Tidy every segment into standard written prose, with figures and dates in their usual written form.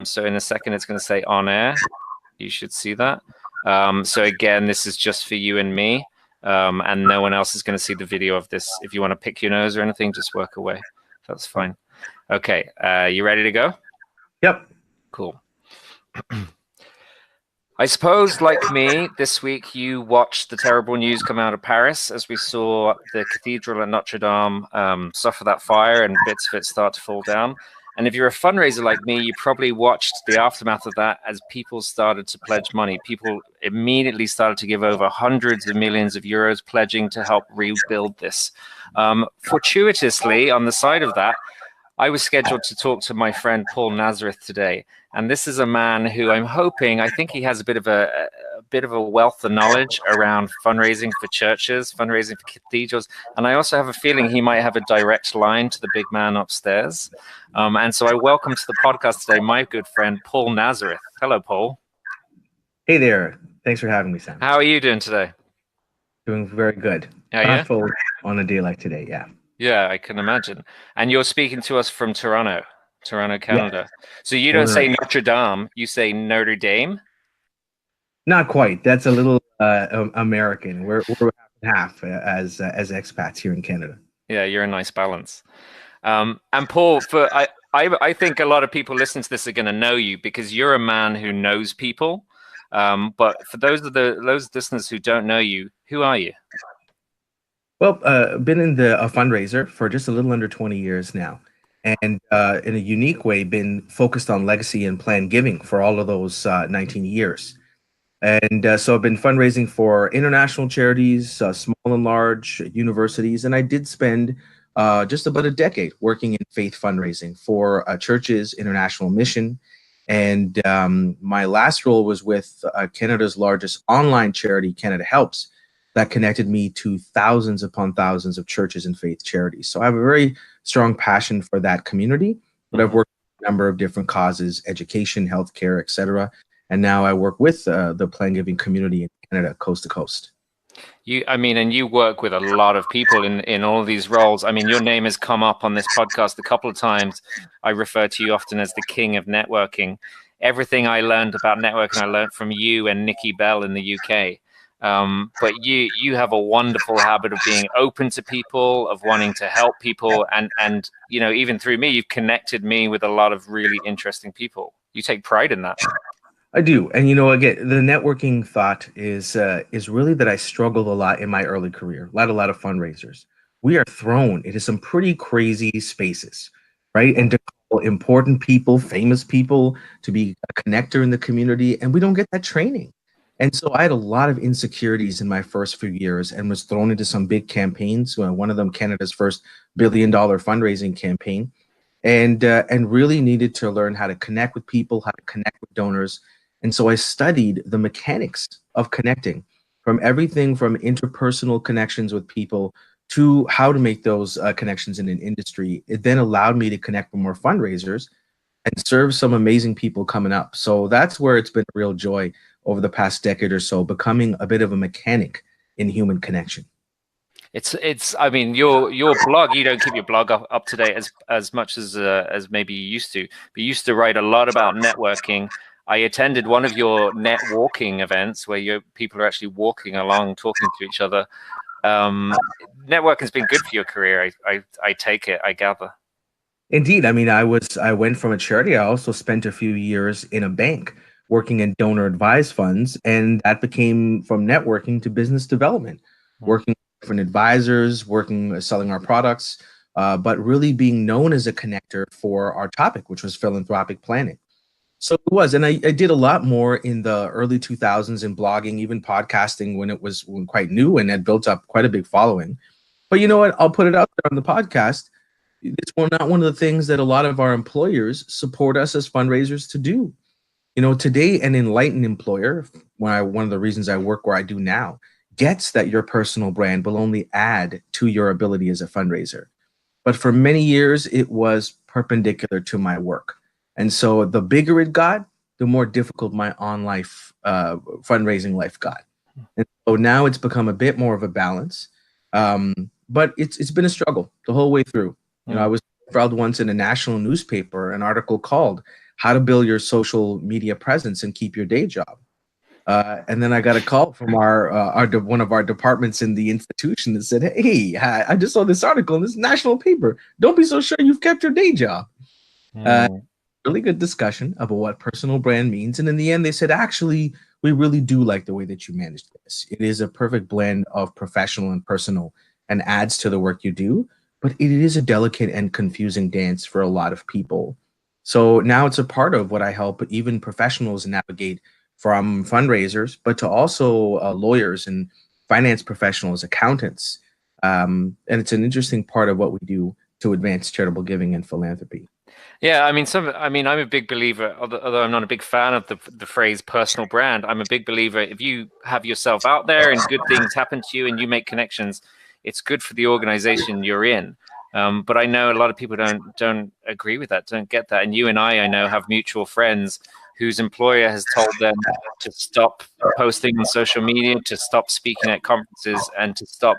So in a second, it's going to say on air. You should see that. So again, this is just for you and me, and no one else is going to see the video of this. If you want to pick your nose or anything, just work away. That's fine. Okay, you ready to go? Yep. Cool. I suppose, like me, this week you watched the terrible news come out of Paris as we saw the cathedral at Notre-Dame suffer that fire and bits of it start to fall down. And if you're a fundraiser like me, you probably watched the aftermath of that as people started to pledge money. People immediately started to give over hundreds of millions of euros pledging to help rebuild this. Fortuitously, on the side of that, I was scheduled to talk to my friend Paul Nazareth today, and this is a man who I think he has a bit of a wealth of knowledge around fundraising for churches, fundraising for cathedrals, and I also have a feeling he might have a direct line to the big man upstairs. And so I welcome to the podcast today my good friend Paul Nazareth. Hello, Paul. Hey there. Thanks for having me, Sam. How are you doing today? Doing very good. Thoughtful on a day like today, yeah. Yeah, I can imagine. And you're speaking to us from Toronto, Canada. Yeah. So you don't say Notre-Dame, you say Notre-Dame? Not quite. That's a little American. We're half as expats here in Canada. Yeah, you're a nice balance. And Paul, I think a lot of people listening to this are going to know you because you're a man who knows people. But for those listeners who don't know you, who are you? Well, been in a fundraiser for just a little under 20 years now, and in a unique way, been focused on legacy and planned giving for all of those 19 years. And so I've been fundraising for international charities, small and large, universities, and I did spend just about a decade working in faith fundraising for churches, international mission. And my last role was with Canada's largest online charity, Canada Helps, that connected me to thousands upon thousands of churches and faith charities. So I have a very strong passion for that community, but I've worked on a number of different causes, education, healthcare, etc. And now I work with the planned giving community in Canada, coast to coast. And you work with a lot of people in all of these roles. I mean, your name has come up on this podcast a couple of times. I refer to you often as the king of networking. Everything I learned about networking, I learned from you and Nikki Bell in the UK. But you have a wonderful habit of being open to people, of wanting to help people, and you know, even through me, you've connected me with a lot of really interesting people. You take pride in that. I do, and you know, again, the networking thought is really that I struggled a lot in my early career. A lot of fundraisers. We are thrown into some pretty crazy spaces, right? And to call important people, famous people, to be a connector in the community, and we don't get that training. And so I had a lot of insecurities in my first few years and was thrown into some big campaigns. One of them, Canada's first billion-dollar fundraising campaign, and really needed to learn how to connect with people, how to connect with donors. And so I studied the mechanics of connecting, from everything from interpersonal connections with people to how to make those connections in an industry. It then allowed me to connect with more fundraisers and serve some amazing people coming up. So that's where it's been a real joy over the past decade or so, becoming a bit of a mechanic in human connection. I mean, your blog, you don't keep your blog up to date as much as maybe you used to, but you used to write a lot about networking. I attended one of your net walking events where people are actually walking along, talking to each other. Networking has been good for your career. I take it, I gather. Indeed. I mean, I went from a charity. I also spent a few years in a bank working in donor advised funds, and that became from networking to business development, working with different advisors, selling our products, but really being known as a connector for our topic, which was philanthropic planning. So it was, and I did a lot more in the early 2000s in blogging, even podcasting when it was quite new and had built up quite a big following. But you know what? I'll put it out there on the podcast. It's not one of the things that a lot of our employers support us as fundraisers to do. You know, today an enlightened employer, one of the reasons I work where I do now, gets that your personal brand will only add to your ability as a fundraiser. But for many years, it was perpendicular to my work. And so the bigger it got, the more difficult my fundraising life got. And so now it's become a bit more of a balance. But it's been a struggle the whole way through. You know, I was proud once in a national newspaper, an article called how to build your social media presence and keep your day job. And then I got a call from one of our departments in the institution that said, "Hey, I just saw this article in this national paper. Don't be so sure you've kept your day job." Really good discussion about what personal brand means. And in the end, they said, actually, we really do like the way that you managed this. It is a perfect blend of professional and personal and adds to the work you do, but it is a delicate and confusing dance for a lot of people. So now it's a part of what I help even professionals navigate, from fundraisers, but to also lawyers and finance professionals, accountants. And it's an interesting part of what we do to advance charitable giving and philanthropy. Yeah, I mean, I'm a big believer, although I'm not a big fan of the phrase personal brand. I'm a big believer. If you have yourself out there and good things happen to you and you make connections, it's good for the organization you're in. But I know a lot of people don't agree with that, don't get that. And you and I know, have mutual friends whose employer has told them to stop posting on social media, to stop speaking at conferences, and to stop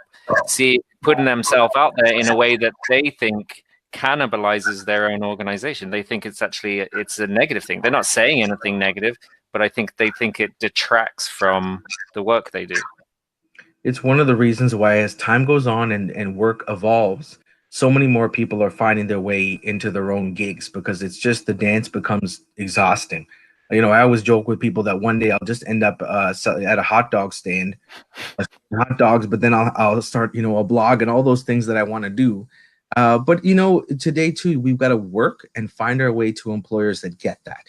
putting themselves out there in a way that they think cannibalizes their own organization. They think it's a negative thing. They're not saying anything negative, but I think they think it detracts from the work they do. It's one of the reasons why, as time goes on and work evolves, so many more people are finding their way into their own gigs, because it's just, the dance becomes exhausting. You know, I always joke with people that one day I'll just end up at a hot dog stand, hot dogs, but then I'll start, a blog and all those things that I want to do. But today too, we've got to work and find our way to employers that get that.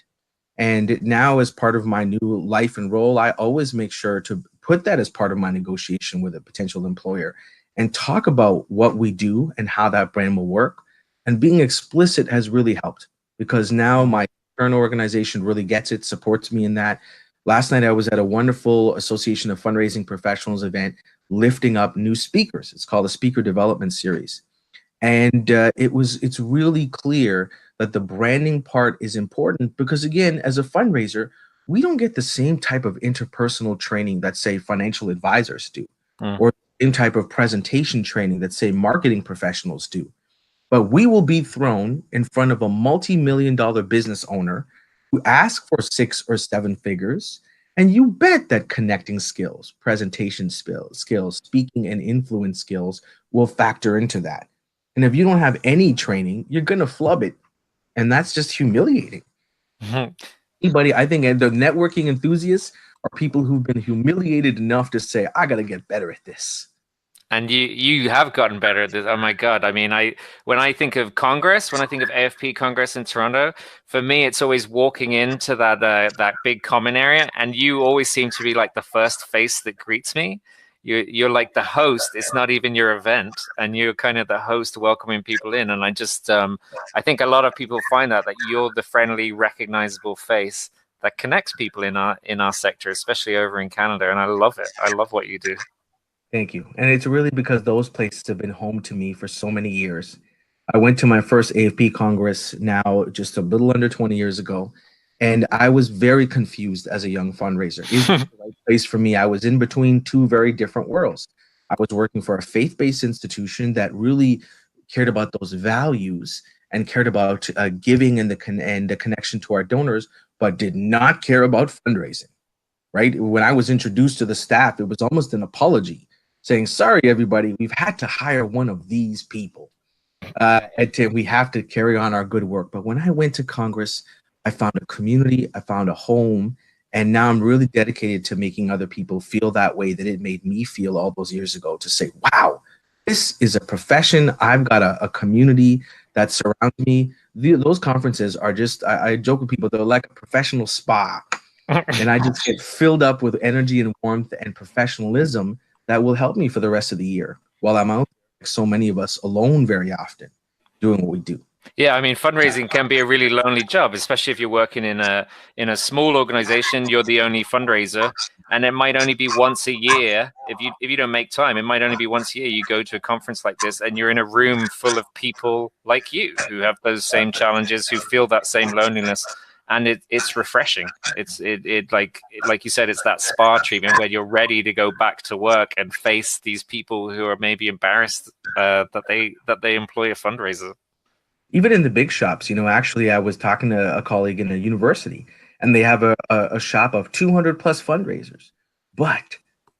And now, as part of my new life and role, I always make sure to put that as part of my negotiation with a potential employer and talk about what we do and how that brand will work. And being explicit has really helped, because now my current organization really gets it, supports me in that. Last night, I was at a wonderful Association of Fundraising Professionals event, lifting up new speakers. It's called a Speaker Development Series. And it's really clear that the branding part is important, because, again, as a fundraiser, we don't get the same type of interpersonal training that, say, financial advisors do, or the same type of presentation training that, say, marketing professionals do. But we will be thrown in front of a multi-million-dollar business owner who asks for 6 or 7 figures, and you bet that connecting skills, presentation skills, speaking and influence skills will factor into that. And if you don't have any training, you're going to flub it. And that's just humiliating. Anybody, I think, the networking enthusiasts are people who've been humiliated enough to say, I got to get better at this. And you have gotten better at this. Oh my God. I mean, when I think of Congress, when I think of AFP Congress in Toronto, for me, it's always walking into that big common area. And you always seem to be like the first face that greets me. You're like the host. It's not even your event, and you're kind of the host welcoming people in. And I just, I think a lot of people find that you're the friendly, recognizable face that connects people in our sector, especially over in Canada. And I love it. I love what you do. Thank you. And it's really because those places have been home to me for so many years. I went to my first AFP Congress now just a little under 20 years ago, and I was very confused as a young fundraiser. Is this the right place for me? I was in between two very different worlds. I was working for a faith-based institution that really cared about those values and cared about giving and the connection to our donors, but did not care about fundraising. Right? When I was introduced to the staff, it was almost an apology, saying, sorry, everybody, we've had to hire one of these people. We have to carry on our good work. But when I went to Congress, I found a community, I found a home, and now I'm really dedicated to making other people feel that way that it made me feel all those years ago, to say, wow, this is a profession. I've got a community that surrounds me. Those conferences are just, I joke with people, they're like a professional spa. And I just get filled up with energy and warmth and professionalism that will help me for the rest of the year while I'm out, like so many of us, alone very often, doing what we do. Yeah, I mean, fundraising can be a really lonely job, especially if you're working in a small organization. You're the only fundraiser, and it might only be once a year. If you don't make time, it might only be once a year. You go to a conference like this, and you're in a room full of people like you who have those same challenges, who feel that same loneliness. And it's refreshing. It like you said, it's that spa treatment where you're ready to go back to work and face these people who are maybe embarrassed that they employ a fundraiser. Even in the big shops, actually, I was talking to a colleague in a university, and they have a shop of 200 plus fundraisers, but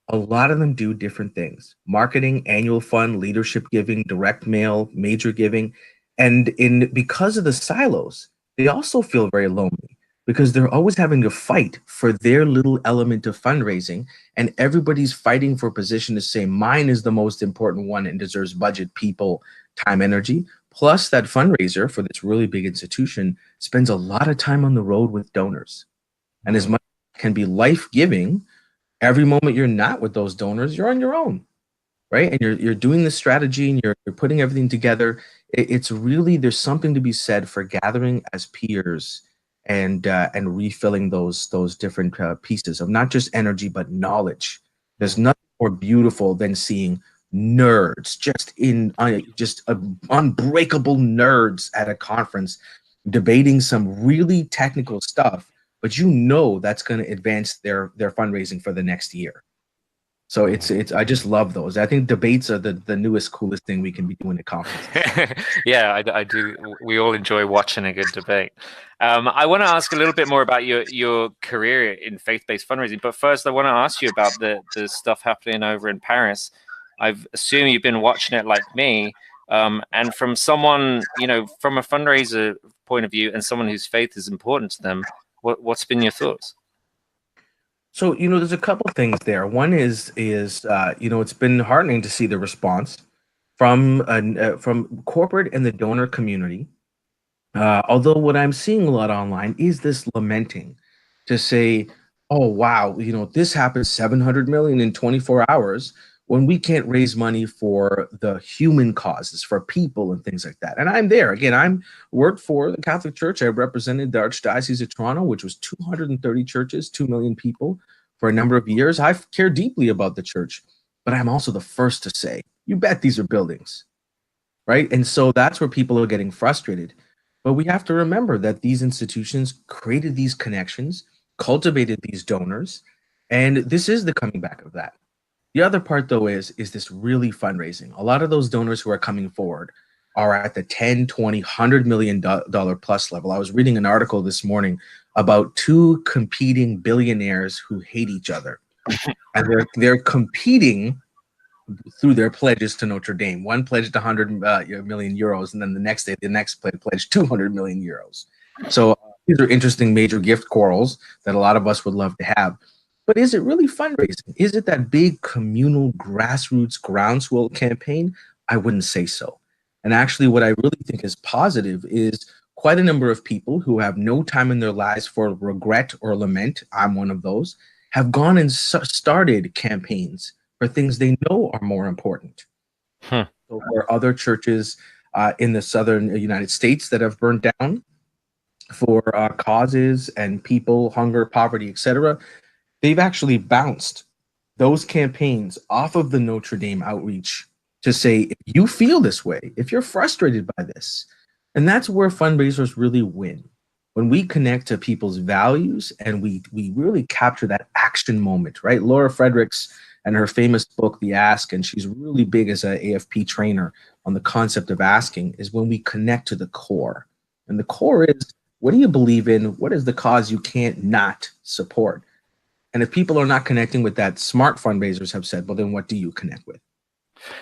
a lot of them do different things: marketing, annual fund, leadership giving, direct mail, major giving. And because of the silos, they also feel very lonely because they're always having to fight for their little element of fundraising, and everybody's fighting for a position to say mine is the most important one and deserves budget, people, time, energy. Plus, that fundraiser for this really big institution spends a lot of time on the road with donors. And as Mm. much as it can be life-giving, every moment you're not with those donors, you're on your own, right? And you're doing the strategy and you're putting everything together. It's really, there's something to be said for gathering as peers and refilling those different pieces of not just energy but knowledge. There's Mm. nothing more beautiful than seeing nerds just unbreakable nerds at a conference debating some really technical stuff, but that's going to advance their fundraising for the next year. So Mm. it's I just love those. I think debates are the newest coolest thing we can be doing at conferences. Yeah, I do. We all enjoy watching a good debate. I want to ask a little bit more about your career in faith-based fundraising, but first I want to ask you about the stuff happening over in Paris. I've assumed you've been watching it like me, and from someone, from a fundraiser point of view, and someone whose faith is important to them, what's been your thoughts? So, there's a couple things there. One is it's been heartening to see the response from corporate and the donor community. Although what I'm seeing a lot online is this lamenting to say, oh, wow, this happened 700 million in 24 hours when we can't raise money for the human causes, for people and things like that. And I'm there. Again, I'm worked for the Catholic Church. I represented the Archdiocese of Toronto, which was 230 churches, 2 million people for a number of years. I care deeply about the church, but I'm also the first to say, you bet these are buildings, right? And so that's where people are getting frustrated. But we have to remember that these institutions created these connections, cultivated these donors, and this is the coming back of that. The other part, though, is this really fundraising. A lot of those donors who are coming forward are at the 10, 20, $100 million plus level. I was reading an article this morning about two competing billionaires who hate each other. And they're competing through their pledges to Notre-Dame. One pledged 100 million euros, and then the next day, the next pledged 200 million euros. So these are interesting major gift quarrels that a lot of us would love to have. But is it really fundraising? Is it that big communal grassroots groundswell campaign? I wouldn't say so. And actually, what I really think is positive is quite a number of people who have no time in their lives for regret or lament. I'm one of those. Have gone and started campaigns for things they know are more important. Hmm. So for other churches in the southern United States that have burned down for causes and people, hunger, poverty, etc., they've actually bounced those campaigns off of the Notre Dame outreach to say, if you feel this way, if you're frustrated by this, and that's where fundraisers really win. When we connect to people's values and we really capture that action moment, right? Laura Fredericks and her famous book, The Ask, and she's really big as an AFP trainer on the concept of asking, is when we connect to the core. And the core is, what do you believe in? What is the cause you can't not support? And if people are not connecting with that, smart fundraisers have said, well, then what do you connect with?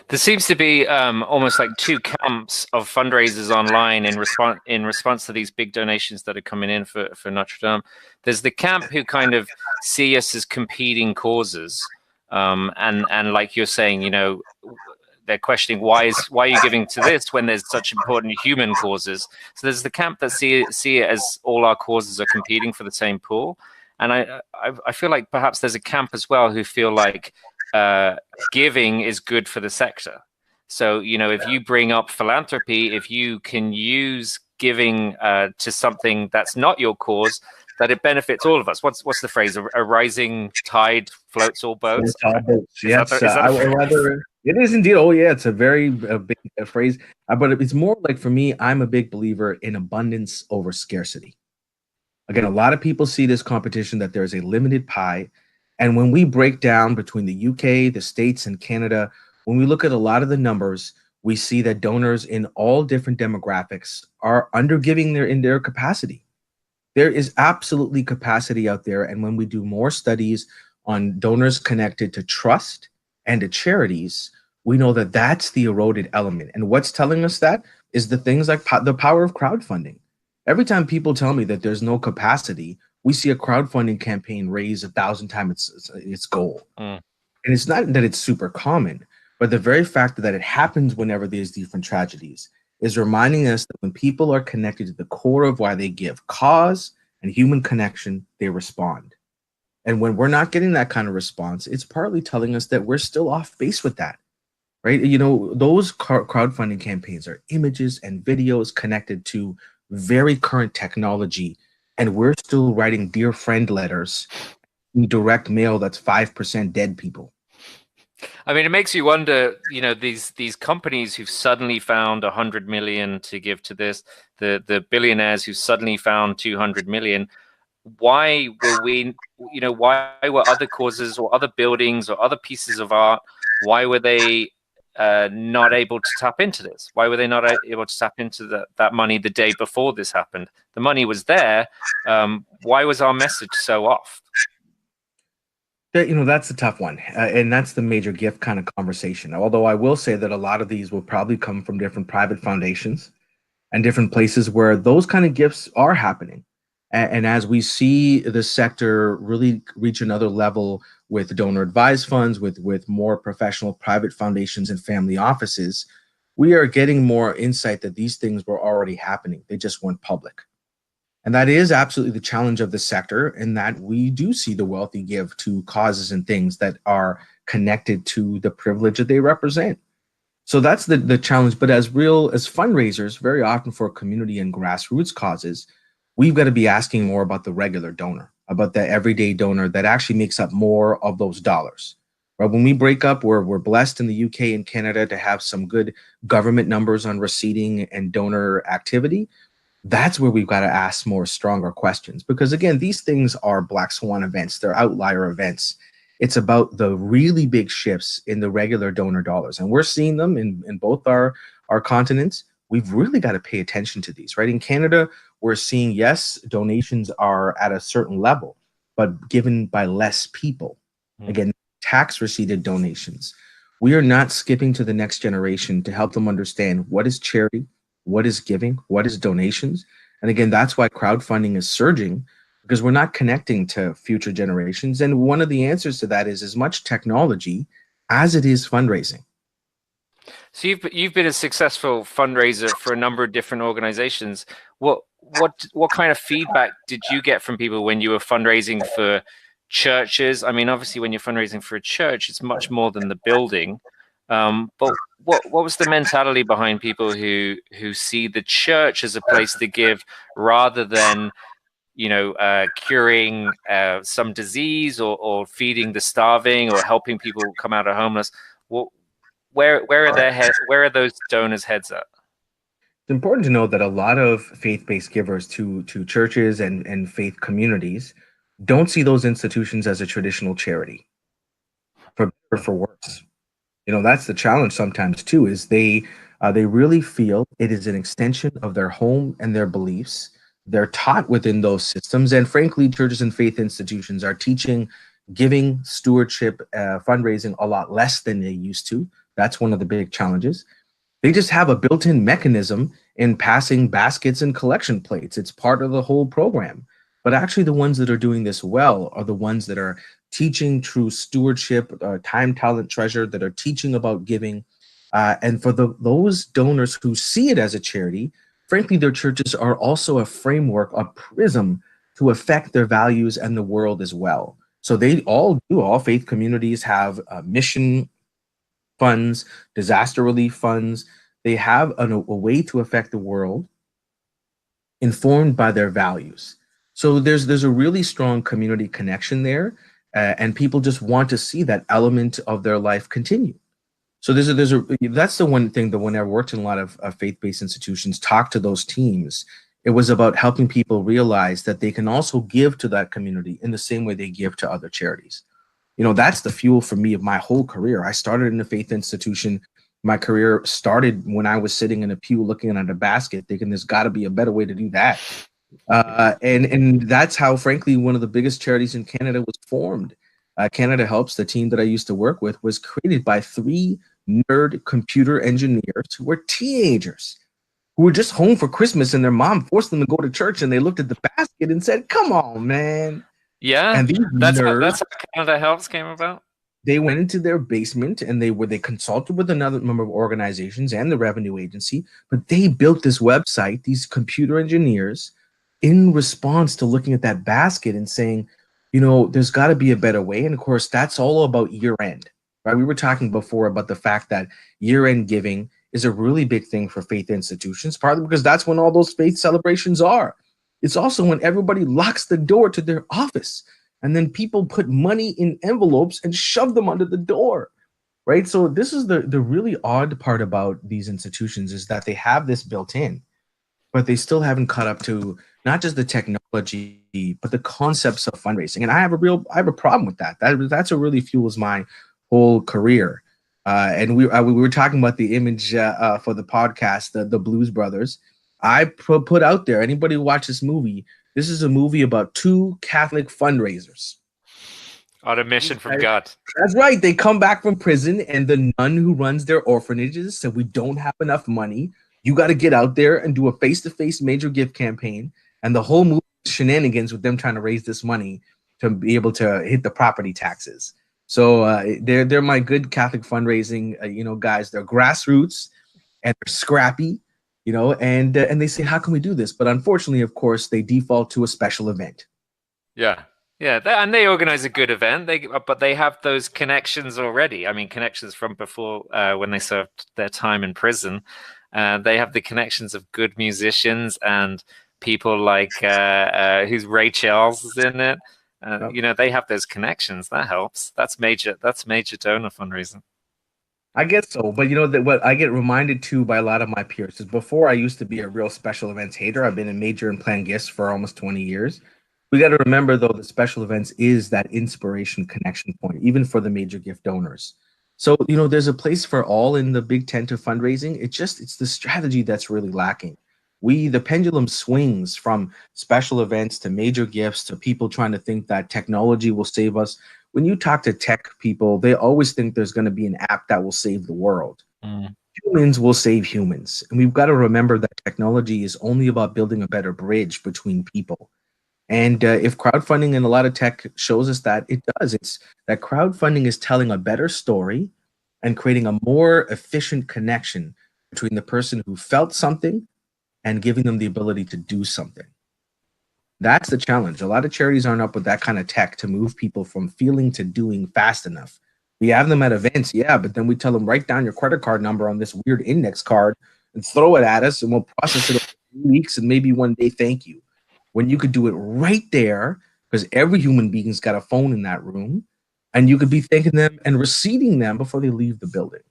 There seems to be almost like two camps of fundraisers online in response to these big donations that are coming in for Notre-Dame. There's the camp who kind of see us as competing causes, and like you're saying, they're questioning why are you giving to this when there's such important human causes. So there's the camp that see it as all our causes are competing for the same pool, and I feel like perhaps there's a camp as well who feel like giving is good for the sector. So, if you bring up philanthropy, if you can use giving to something that's not your cause, that it benefits all of us. What's the phrase? A rising tide floats all boats. Yes, Is that a rather, it is indeed. Oh, yeah, it's a very big phrase. But it's more like, for me, I'm a big believer in abundance over scarcity. Again, a lot of people see this competition that there's a limited pie. And when we break down between the UK, the States, and Canada, when we look at a lot of the numbers, we see that donors in all different demographics are undergiving in their capacity. There is absolutely capacity out there. And when we do more studies on donors connected to trust and to charities, we know that that's the eroded element. And what's telling us that is the things like the power of crowdfunding. Every time people tell me that there's no capacity, we see a crowdfunding campaign raise 1,000 times its goal. Mm. And it's not that it's super common, but the very fact that it happens whenever there's different tragedies is reminding us that when people are connected to the core of why they give, cause and human connection, they respond. And when we're not getting that kind of response, it's partly telling us that we're still off base with that, right? You know, those crowdfunding campaigns are images and videos connected to very current technology, and we're still writing dear friend letters in direct mail that's 5% dead people. I mean, it makes you wonder, you know, these companies who've suddenly found 100 million to give to this, the billionaires who suddenly found 200 million. Why were we, you know, why were other causes or other buildings or other pieces of art, why were they not able to tap into this? Why were they not able to tap into that money the day before this happened? The money was there. Why was our message so off? You know, that's a tough one. And that's the major gift kind of conversation. Although I will say that a lot of these will probably come from different private foundations and different places where those kind of gifts are happening. And as we see the sector really reach another level with donor advised funds, with more professional private foundations and family offices, we are getting more insight that these things were already happening. They just weren't public. And that is absolutely the challenge of the sector, in that we do see the wealthy give to causes and things that are connected to the privilege that they represent. So that's the challenge. But as fundraisers, very often for community and grassroots causes, we've got to be asking more about the regular donor, about the everyday donor that actually makes up more of those dollars. Right? When we break up, we're blessed in the UK and Canada to have some good government numbers on receipting and donor activity. That's where we've got to ask more stronger questions, because again, these things are black swan events. They're outlier events. It's about the really big shifts in the regular donor dollars. And we're seeing them in both our continents. We've really got to pay attention to these, right? In Canada, we're seeing, yes, donations are at a certain level, but given by less people. Again, tax receipted donations. We are not skipping to the next generation to help them understand what is charity, what is giving, what is donations. And again, that's why crowdfunding is surging, because we're not connecting to future generations. And one of the answers to that is as much technology as it is fundraising. So you've been a successful fundraiser for a number of different organizations. What kind of feedback did you get from people when you were fundraising for churches? I mean, obviously, when you're fundraising for a church, it's much more than the building. But what was the mentality behind people who see the church as a place to give rather than, you know, curing some disease or feeding the starving or helping people come out of homeless? Where are those donors' heads at? It's important to know that a lot of faith-based givers to churches and faith communities don't see those institutions as a traditional charity, for better or for worse. You know, that's the challenge sometimes too, is they really feel it is an extension of their home and their beliefs. They're taught within those systems. And frankly, churches and faith institutions are teaching giving, stewardship, fundraising a lot less than they used to. That's one of the big challenges. They just have a built-in mechanism in passing baskets and collection plates. It's part of the whole program. But actually, the ones that are doing this well are the ones that are teaching true stewardship, time, talent, treasure, that are teaching about giving. And for those donors who see it as a charity, frankly, their churches are also a framework, a prism to affect their values and the world as well. So they all do, all faith communities have mission funds, disaster relief funds. They have a way to affect the world informed by their values. So there's a really strong community connection there, and people just want to see that element of their life continue. So that's the one thing that when I worked in a lot of faith-based institutions, talked to those teams, it was about helping people realize that they can also give to that community in the same way they give to other charities. You know, that's the fuel for me of my whole career. I started in a faith institution My career started when I was sitting in a pew looking at a basket, thinking there's got to be a better way to do that. And that's how, frankly, one of the biggest charities in Canada was formed. Canada Helps, the team that I used to work with, was created by 3 nerd computer engineers who were teenagers who were just home for Christmas, and their mom forced them to go to church, and they looked at the basket and said, "Come on, man." Yeah, And these that's nerds, how Canada Helps came about. they went into their basement and they consulted with another number of organizations and the revenue agency, but they built this website, these computer engineers, in response to looking at that basket and saying, there's got to be a better way. And of course, that's all about year end, right? We were talking before about the fact that year end giving is a really big thing for faith institutions, partly because that's when all those faith celebrations are. It's also when everybody locks the door to their office, and then people put money in envelopes and shove them under the door, right? So this is the really odd part about these institutions, is that they have this built in, but they still haven't caught up to not just the technology, but the concepts of fundraising. And I have a problem with that. That's what really fuels my whole career. And we were talking about the image for the podcast, the Blues Brothers. I put out there, anybody who watch this movie, this is a movie about 2 Catholic fundraisers On a mission from God. That's right. They come back from prison, and the nun who runs their orphanages said, "We don't have enough money. You got to get out there and do a face-to-face major gift campaign." And the whole movie shenanigans with them trying to raise this money to be able to hit the property taxes. So they're my good Catholic fundraising, guys. They're grassroots and they're scrappy, and they say, "How can we do this?" But unfortunately, of course, they default to a special event. Yeah. Yeah, and they organize a good event. But they have those connections already. I mean, connections from before when they served their time in prison. They have the connections of good musicians and people like who's Ray Charles is in it. They have those connections. That helps. That's major donor fundraising. I guess so, but what I get reminded too by a lot of my peers is, before I used to be a real special events hater. I've been in major and planned gifts for almost 20 years. We got to remember, though, that special events is that inspiration connection point, even for the major gift donors. So, there's a place for all in the big tent of fundraising. It's the strategy that's really lacking. The pendulum swings from special events to major gifts to people trying to think that technology will save us. When you talk to tech people, they always think there's going to be an app that will save the world. Humans will save humans. And we've got to remember that technology is only about building a better bridge between people. And if crowdfunding and a lot of tech shows us that, it does. It's that crowdfunding is telling a better story and creating a more efficient connection between the person who felt something and giving them the ability to do something. That's the challenge. A lot of charities aren't up with that kind of tech to move people from feeling to doing fast enough. We have them at events, yeah, but then we tell them, write down your credit card number on this weird index card and throw it at us, and we'll process it over 3 weeks and maybe one day thank you. When you could do it right there, because every human being's got a phone in that room, and you could be thanking them and receiving them before they leave the building.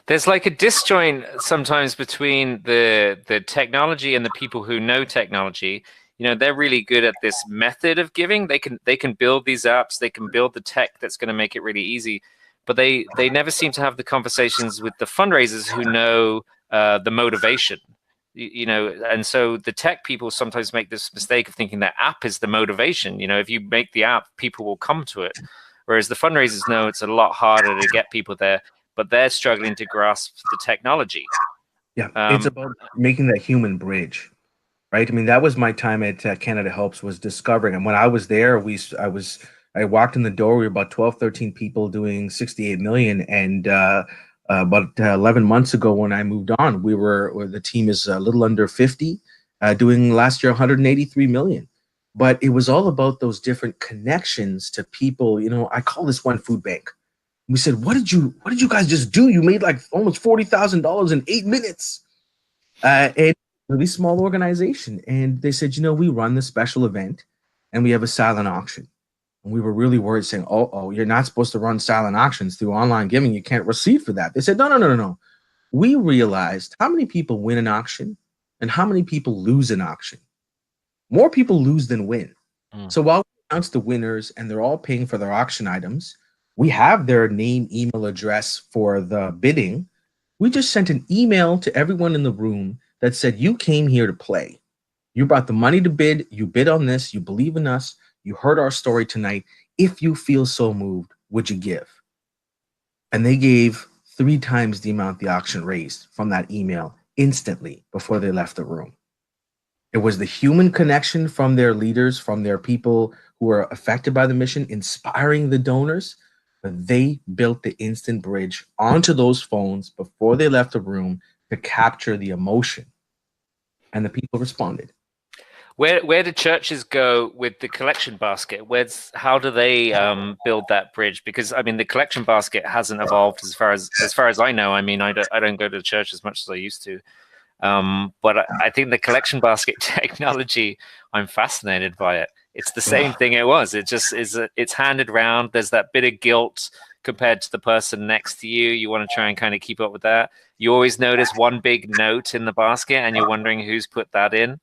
There's like a disjoint sometimes between the technology and the people who know technology. They're really good at this method of giving. They can build these apps, they can build the tech that's going to make it really easy, but they never seem to have the conversations with the fundraisers who know the motivation. And so the tech people sometimes make this mistake of thinking that app is the motivation. If you make the app, people will come to it. Whereas the fundraisers know it's a lot harder to get people there, but they're struggling to grasp the technology. Yeah, it's about making that human bridge, right? I mean, that was my time at Canada Helps, was discovering. And when I was there, I walked in the door, we were about 12, 13 people doing 68 million. And about 11 months ago, when I moved on, the team is a little under 50, doing last year 183 million. But it was all about those different connections to people. I call this one food bank. We said, what did you guys just do? You made like almost $40,000 in 8 minutes. And a really small organization. And they said, we run this special event and we have a silent auction. And we were really worried, saying, oh, you're not supposed to run silent auctions through online giving. You can't receive for that. They said, no. We realized how many people win an auction and how many people lose an auction. More people lose than win. So while we announce the winners and they're all paying for their auction items, We have their name, email address for the bidding. We just sent an email to everyone in the room that said, you came here to play. You brought the money to bid. You bid on this. You believe in us. You heard our story tonight. If you feel so moved, would you give? And they gave 3 times the amount the auction raised from that email instantly before they left the room. It was the human connection from their leaders, from their people who were affected by the mission, inspiring the donors. But they built the instant bridge onto those phones before they left the room to capture the emotion. And the people responded. Where do churches go with the collection basket? How do they build that bridge? Because I mean, the collection basket hasn't evolved as far as I know. I mean, I don't go to church as much as I used to. But I think the collection basket technology, I'm fascinated by it. It's the same thing it was. It just is. It's handed around. There's that bit of guilt compared to the person next to you. You want to try and kind of keep up with that. You always notice one big note in the basket, and you're wondering who's put that in.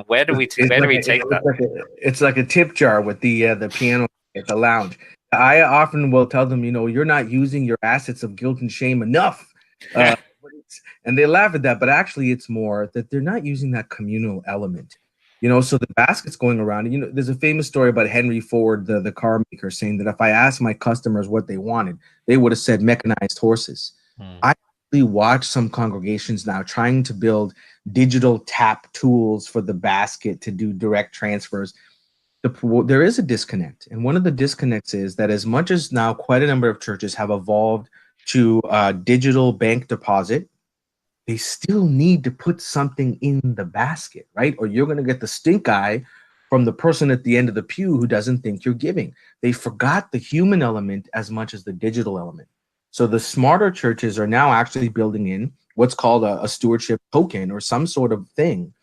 Where do we take that? It's like a tip jar with the piano at the lounge. I often will tell them, you're not using your assets of guilt and shame enough. And they laugh at that, but actually it's more that they're not using that communal element. So the basket's going around. There's a famous story about Henry Ford, the car maker, saying that if I asked my customers what they wanted, they would have said mechanized horses. I actually watch some congregations now trying to build digital tap tools for the basket to do direct transfers. There is a disconnect. And one of the disconnects is that as much as now quite a number of churches have evolved to digital bank deposit, they still need to put something in the basket, right? Or you're going to get the stink eye from the person at the end of the pew who doesn't think you're giving. They forgot the human element as much as the digital element. So the smarter churches are now actually building in what's called a stewardship token or some sort of thing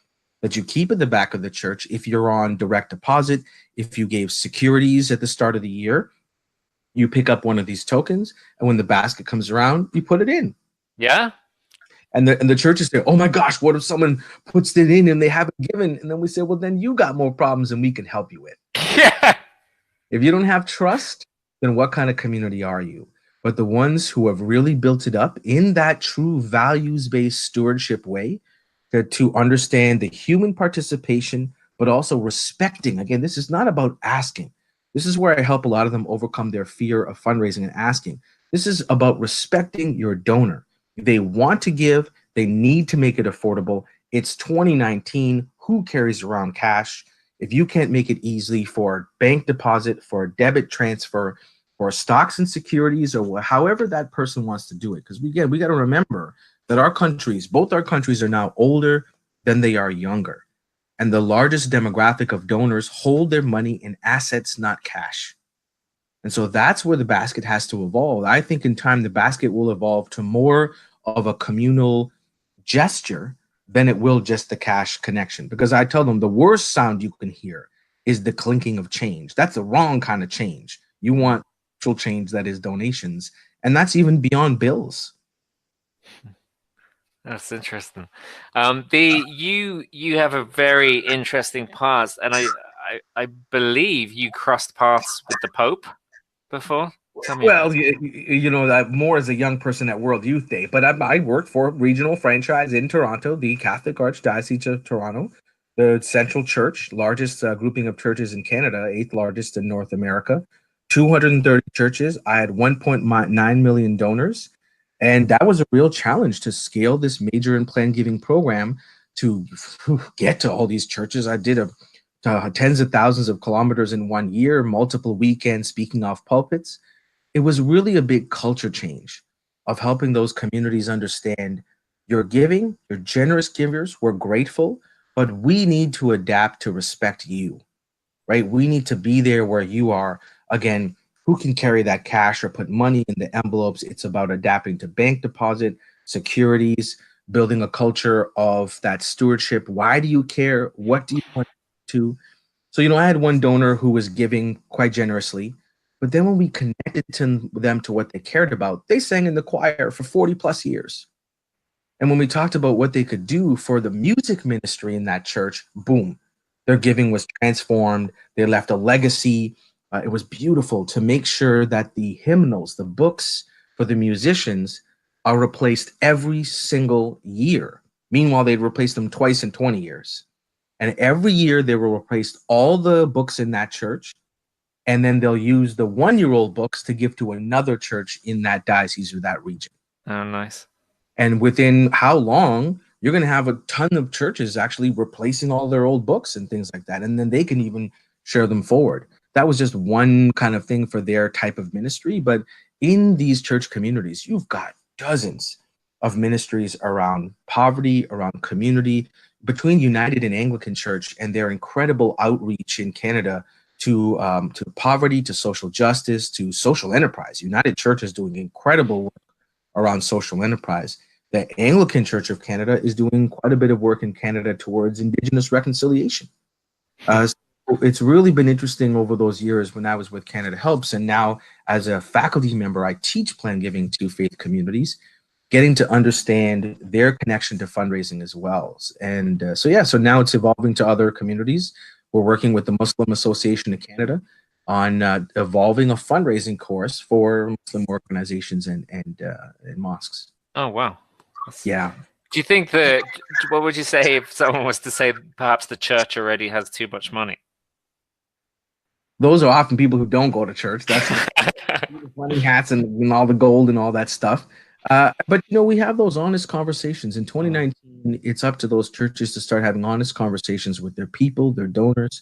that you keep at the back of the church if you're on direct deposit, if you gave securities at the start of the year, you pick up one of these tokens, and when the basket comes around, you put it in. Yeah. And the churches say, oh my gosh, what if someone puts it in and they haven't given? And then we say, well, then you got more problems than we can help you with. Yeah. If you don't have trust, then what kind of community are you? But the ones who have really built it up in that true values-based stewardship way to understand the human participation, but also respecting. Again, this is not about asking. This is where I help a lot of them overcome their fear of fundraising and asking. This is about respecting your donor. They want to give. They need to make it affordable. It's 2019. Who carries around cash? If you can't make it easily for bank deposit, for a debit transfer, for stocks and securities, or however that person wants to do it, because we got to remember that both our countries are now older than they are younger. And the largest demographic of donors hold their money in assets, not cash. And so that's where the basket has to evolve. I think in time, the basket will evolve to more of a communal gesture than it will just the cash connection. Because I tell them the worst sound you can hear is the clinking of change. That's the wrong kind of change. You want actual change that is donations. And that's even beyond bills. That's interesting. You have a very interesting past, and I believe you crossed paths with the Pope before. Tell me. Well, that more as a young person at World Youth Day, but I worked for a regional franchise in Toronto, the Catholic Archdiocese of Toronto, the Central Church, largest grouping of churches in Canada, 8th largest in North America, 230 churches. I had 1.9 million donors. And that was a real challenge to scale this major and plan giving program to get to all these churches. I did tens of thousands of kilometers in 1 year, multiple weekends speaking off pulpits. It was really a big culture change of helping those communities understand you're giving, you're generous givers, we're grateful, but we need to adapt to respect you, right? We need to be there where you are. Again, who can carry that cash or put money in the envelopes? It's about adapting to bank deposit, securities, building a culture of that stewardship. Why do you care? What do you want to? So, I had one donor who was giving quite generously, but then when we connected them to what they cared about, they sang in the choir for 40 plus years. And when we talked about what they could do for the music ministry in that church, boom, their giving was transformed. They left a legacy. It was beautiful to make sure that the hymnals, the books for the musicians, are replaced every single year. Meanwhile, they'd replace them twice in 20 years. And every year they will replace all the books in that church. And then they'll use the 1-year-old books to give to another church in that diocese or that region. Oh, nice. And within how long, you're going to have a ton of churches actually replacing all their old books and things like that. And then they can even share them forward. That was just one kind of thing for their type of ministry. But in these church communities, you've got dozens of ministries around poverty, around community, between United and Anglican Church and their incredible outreach in Canada to poverty, to social justice, to social enterprise. United Church is doing incredible work around social enterprise. The Anglican Church of Canada is doing quite a bit of work in Canada towards Indigenous reconciliation. So it's really been interesting over those years when I was with Canada Helps, and now as a faculty member, I teach plan giving to faith communities, getting to understand their connection to fundraising as well. And so now it's evolving to other communities. We're working with the Muslim Association of Canada on evolving a fundraising course for Muslim organizations and mosques. Oh, wow. Yeah. Do you think that, what would you say if someone was to say perhaps the church already has too much money? Those are often people who don't go to church. That's money hats and all the gold and all that stuff. But, we have those honest conversations. In 2019, it's up to those churches to start having honest conversations with their people, their donors.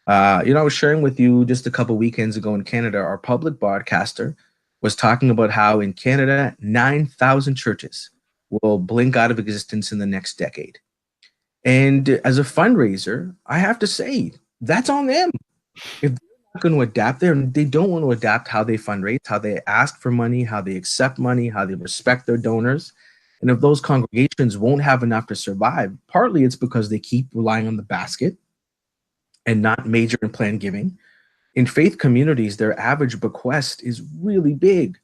I was sharing with you just a couple weekends ago in Canada, our public broadcaster was talking about how in Canada, 9,000 churches will blink out of existence in the next decade. And as a fundraiser, I have to say, that's on them. If going to adapt there, and they don't want to adapt how they fundraise, how they ask for money, how they accept money, how they respect their donors. And if those congregations won't have enough to survive, partly it's because they keep relying on the basket and not major in planned giving. In faith communities, their average bequest is really big,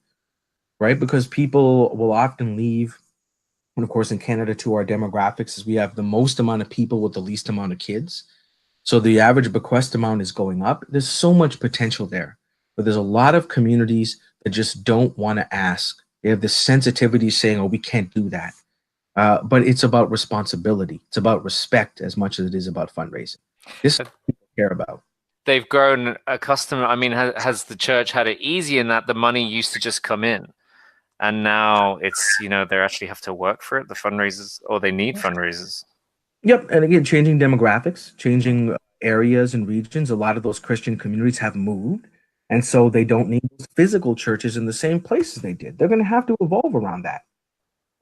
right? Because people will often leave. And of course, in Canada, too, our demographics is we have the most amount of people with the least amount of kids. So the average bequest amount is going up. There's so much potential there, but there's a lot of communities that just don't want to ask. They have this sensitivity saying, oh, we can't do that. But it's about responsibility. It's about respect as much as it is about fundraising. This is what people care about. They've grown accustomed. I mean, has the church had it easy in that the money used to just come in? And now it's, they actually have to work for it, the fundraisers, or they need fundraisers. Yep. And again, changing demographics, changing areas and regions. A lot of those Christian communities have moved. And so they don't need those physical churches in the same places they did. They're going to have to evolve around that.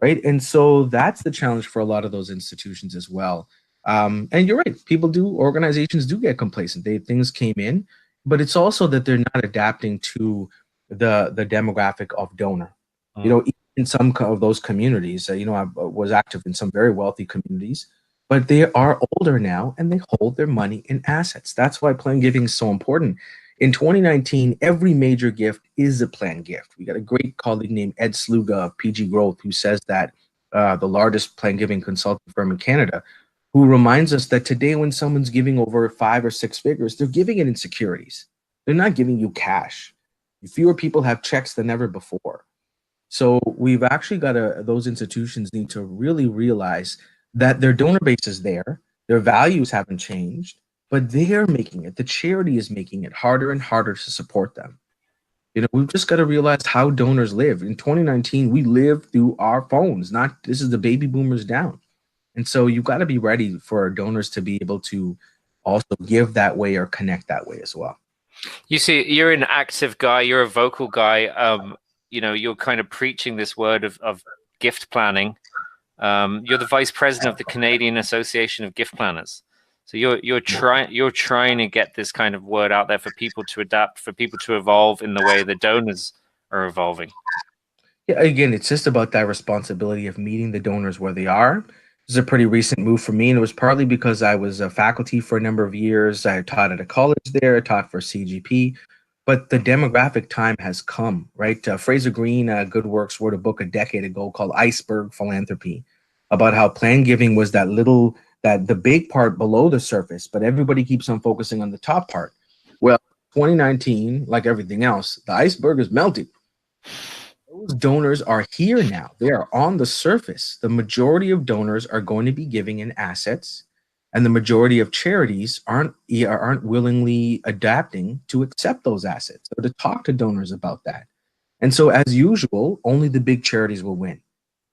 Right. And so that's the challenge for a lot of those institutions as well. And you're right. Organizations do get complacent. Things came in, but it's also that they're not adapting to the demographic of donor. In some of those communities, I was active in some very wealthy communities, but they are older now and they hold their money in assets. That's why planned giving is so important. In 2019, every major gift is a planned gift. We got a great colleague named Ed Sluga of PG Growth who says that the largest planned giving consulting firm in Canada, who reminds us that today when someone's giving over 5 or 6 figures, they're giving it in securities. They're not giving you cash. Fewer people have checks than ever before. So we've actually got those institutions need to really realize that their donor base is there, their values haven't changed, but they're making it. The charity is making it harder and harder to support them. We've just got to realize how donors live. In 2019, we live through our phones. This is the baby boomers down. And so you've got to be ready for donors to be able to also give that way or connect that way as well. You see, you're an active guy, you're a vocal guy. You're kind of preaching this word of gift planning. You're the vice president of the Canadian Association of Gift Planners. So you're trying to get this kind of word out there for people to adapt, for people to evolve in the way the donors are evolving. Yeah, again, it's just about that responsibility of meeting the donors where they are. This is a pretty recent move for me, and it was partly because I was a faculty for a number of years. I taught at a college there, taught for CGP, but the demographic time has come, right? Fraser Green, Good Works, wrote a book a decade ago called Iceberg Philanthropy about how planned giving was the big part below the surface, but everybody keeps on focusing on the top part. Well, 2019, like everything else, the iceberg is melting. Those donors are here now. They are on the surface. The majority of donors are going to be giving in assets, and the majority of charities aren't willingly adapting to accept those assets or to talk to donors about that. And so, as usual, only the big charities will win.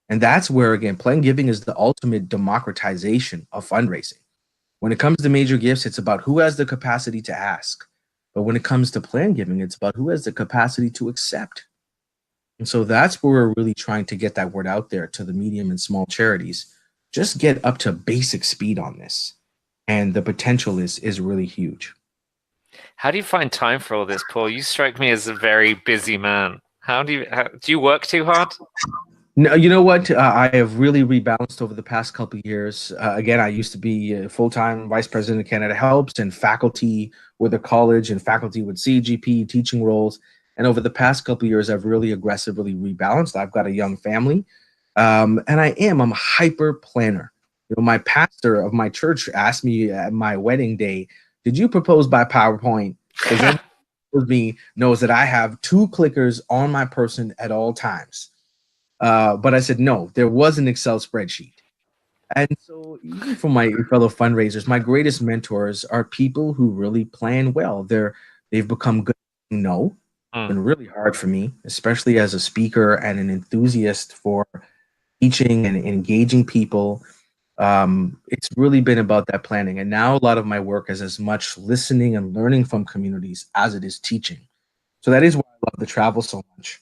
And that's where, again, Plan Giving is the ultimate democratization of fundraising. When it comes to major gifts, it's about who has the capacity to ask. But when it comes to Plan Giving, it's about who has the capacity to accept. And so that's where we're really trying to get that word out there to the medium and small charities. Just get up to basic speed on this. And the potential is really huge. How do you find time for all this, Paul? You strike me as a very busy man. Do you work too hard? No, you know what? I have really rebalanced over the past couple of years. Again, I used to be a full-time vice president of Canada Helps and faculty with a college and faculty with CGP teaching roles. And over the past couple of years, I've really aggressively rebalanced. I've got a young family, and I'm a hyper planner. You know, my pastor of my church asked me at my wedding day, "Did you propose by PowerPoint?" Because everyone with me knows that I have 2 clickers on my person at all times. But I said, no, there was an Excel spreadsheet. And so even for my fellow fundraisers, my greatest mentors are people who really plan well. They've become good. No, it's been really hard for me, especially as a speaker and an enthusiast for teaching and engaging people. It's really been about that planning. And now a lot of my work is as much listening and learning from communities as it is teaching. So that is why I love the travel so much,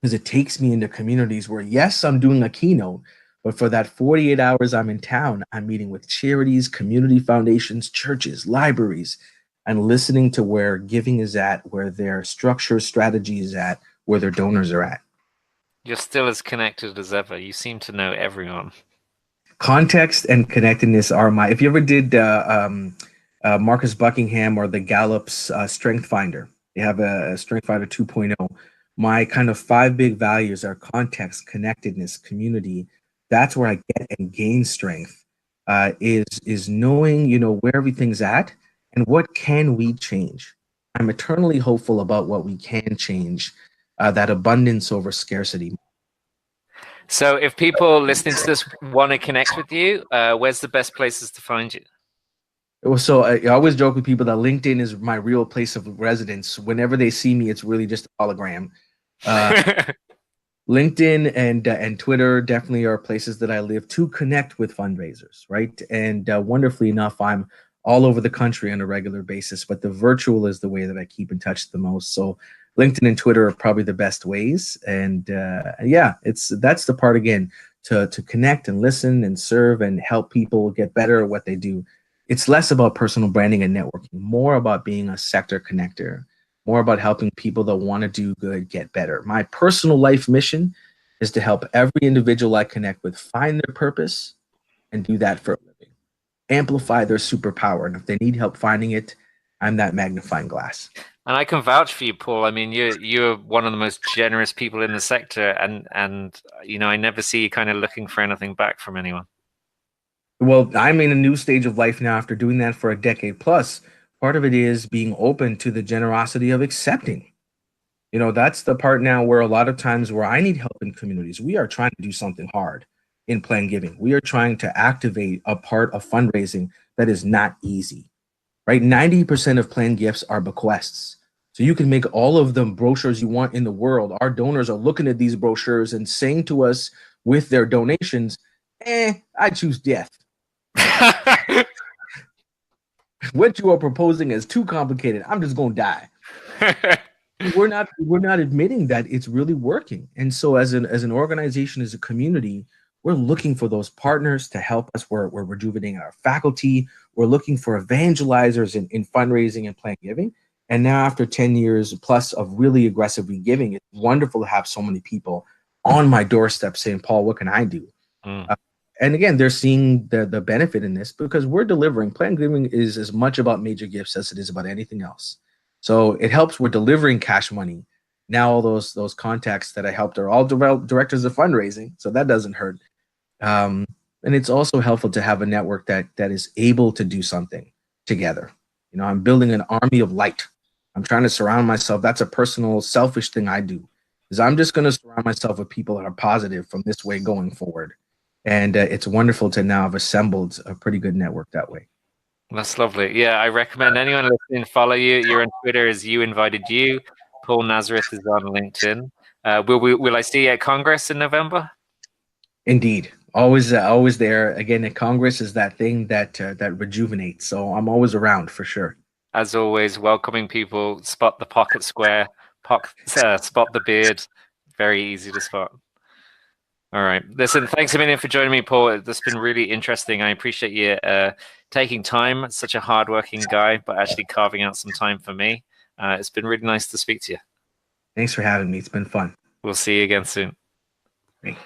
because it takes me into communities where, yes, I'm doing a keynote, but for that 48 hours I'm in town, I'm meeting with charities, community foundations, churches, libraries, and listening to where giving is at, where their structure strategy is at, where their donors are at. You're still as connected as ever. You seem to know everyone. Context and connectedness are if you ever did Marcus Buckingham or the Gallup's Strength Finder, they have a Strength Finder 2.0. My kind of 5 big values are context, connectedness, community. That's where I get and gain strength, is knowing, where everything's at and what can we change. I'm eternally hopeful about what we can change, that abundance over scarcity. So if people listening to this want to connect with you, where's the best places to find you? So I always joke with people that LinkedIn is my real place of residence. Whenever they see me, it's really just a hologram. LinkedIn and Twitter definitely are places that I live to connect with fundraisers, right? And wonderfully enough, I'm all over the country on a regular basis, but the virtual is the way that I keep in touch the most. So LinkedIn and Twitter are probably the best ways. And that's the part, again, to connect and listen and serve and help people get better at what they do. It's less about personal branding and networking, more about being a sector connector, more about helping people that want to do good get better. My personal life mission is to help every individual I connect with find their purpose and do that for a living, amplify their superpower. And if they need help finding it, I'm that magnifying glass. And I can vouch for you, Paul. I mean, you're one of the most generous people in the sector, and I never see you kind of looking for anything back from anyone. Well, I'm in a new stage of life now after doing that for a decade plus. Part of it is being open to the generosity of accepting. That's the part now where a lot of times where I need help in communities, we are trying to do something hard in Plan Giving. We are trying to activate a part of fundraising that is not easy, right? 90% of Plan Gifts are bequests. So you can make all of the brochures you want in the world. Our donors are looking at these brochures and saying to us with their donations, I choose death. What you are proposing is too complicated. I'm just going to die. We're not admitting that it's really working. And so as an organization, as a community, we're looking for those partners to help us. We're rejuvenating our faculty. We're looking for evangelizers in fundraising and Plan Giving. And now after 10 years plus of really aggressively giving, it's wonderful to have so many people on my doorstep saying, Paul, what can I do? And again, they're seeing the benefit in this because we're delivering. Plan Giving is as much about major gifts as it is about anything else. So it helps. We're delivering cash money. Now all those contacts that I helped are all directors of fundraising, so that doesn't hurt. And it's also helpful to have a network that is able to do something together. I'm building an army of light. I'm trying to surround myself. That's a personal, selfish thing I do. Is I'm just going to surround myself with people that are positive from this way going forward. And it's wonderful to now have assembled a pretty good network that way. That's lovely. Yeah, I recommend anyone listening follow you. You're on Twitter as You Invited You. Paul Nazareth is on LinkedIn. Will I see you at Congress in November? Indeed, always there. Again, at Congress is that thing that that rejuvenates. So I'm always around for sure. As always, welcoming people. Spot the pocket square. Spot the beard. Very easy to spot. All right. Listen, thanks a million for joining me, Paul. That's been really interesting. I appreciate you taking time. Such a hardworking guy, but actually carving out some time for me. It's been really nice to speak to you. Thanks for having me. It's been fun. We'll see you again soon. Great.